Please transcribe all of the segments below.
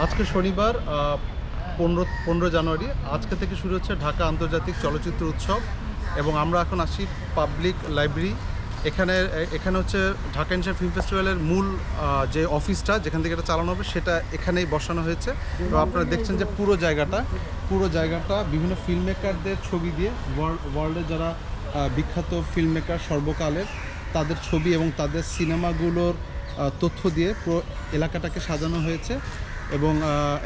আজকে শনিবার 15 জানুয়ারি। আজকে থেকে শুরু হচ্ছে ঢাকা আন্তর্জাতিক চলচ্চিত্র উৎসব এবং আমরা এখন আসি পাবলিক লাইব্রেরি। এখানে হচ্ছে ঢাকা ইন্টারন্যাশনাল ফিল্ম ফেস্টিভ্যালের মূল যে অফিসটা যেখান থেকে এটা চালানো হবে সেটা এখানেই বসানো হয়েছে। তো আপনারা দেখছেন যে পুরো জায়গাটা বিভিন্ন ফিল্ম মেকারদের ছবি দিয়ে ওয়ার্ল্ডের যারা বিখ্যাত ফিল্ম মেকার সর্বকালের তাদের ছবি এবং তাদের সিনেমাগুলোর তথ্য দিয়ে পুরো এলাকাটাকে সাজানো হয়েছে।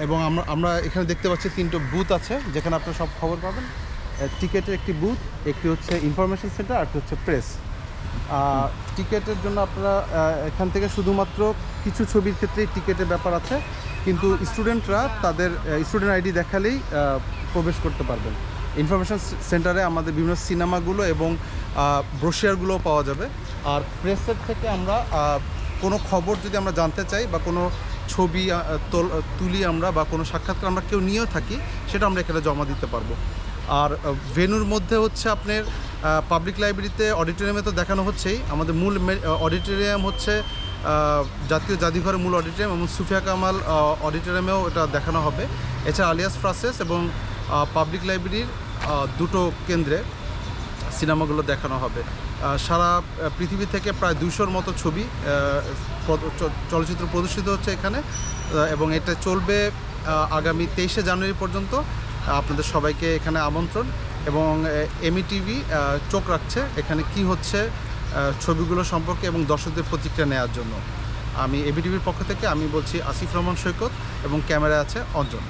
এবং আমরা এখানে দেখতে পাচ্ছি 3টো বুথ আছে যেখানে আপনারা সব খবর পাবেন। টিকেটের একটি বুথ, একটি হচ্ছে ইনফরমেশন সেন্টার, আর একটি হচ্ছে প্রেস। টিকেটের জন্য আপনারা এখান থেকে শুধুমাত্র কিছু ছবির ক্ষেত্রেই টিকেটের ব্যাপার আছে, কিন্তু স্টুডেন্টরা তাদের স্টুডেন্ট আইডি দেখালেই প্রবেশ করতে পারবেন। ইনফরমেশন সেন্টারে আমাদের বিভিন্ন সিনেমাগুলো এবং ব্রোশিয়ারগুলোও পাওয়া যাবে। আর প্রেসের থেকে আমরা কোনো খবর যদি আমরা জানতে চাই বা কোনো ছবি তুলি আমরা বা কোনো সাক্ষাৎকার আমরা কেউ নিয়েও থাকি, সেটা আমরা এখানে জমা দিতে পারবো। আর ভেন্যুর মধ্যে হচ্ছে আপনার পাবলিক লাইব্রেরিতে অডিটোরিয়ামে তো দেখানো হচ্ছেই। আমাদের মূল অডিটোরিয়াম হচ্ছে জাতীয় জাদুঘরের মূল অডিটোরিয়াম এবং সুফিয়া কামাল অডিটোরিয়ামেও এটা দেখানো হবে। এছাড়া আলিয়াস ফ্রাসেস এবং পাবলিক লাইব্রেরির দুটো কেন্দ্রে সিনেমাগুলো দেখানো হবে। সারা পৃথিবী থেকে প্রায় 200-র মতো ছবি চলচ্চিত্র প্রদর্শিত হচ্ছে এখানে এবং এটা চলবে আগামী 23শে জানুয়ারি পর্যন্ত। আপনাদের সবাইকে এখানে আমন্ত্রণ এবং এমইটিভি চোখ রাখছে এখানে কি হচ্ছে ছবিগুলো সম্পর্কে এবং দর্শকদের প্রতিক্রিয়া নেওয়ার জন্য। আমি এবিটিভির পক্ষ থেকে আমি বলছি আসিফ রহমান সৈকত এবং ক্যামেরায় আছে অঞ্জন।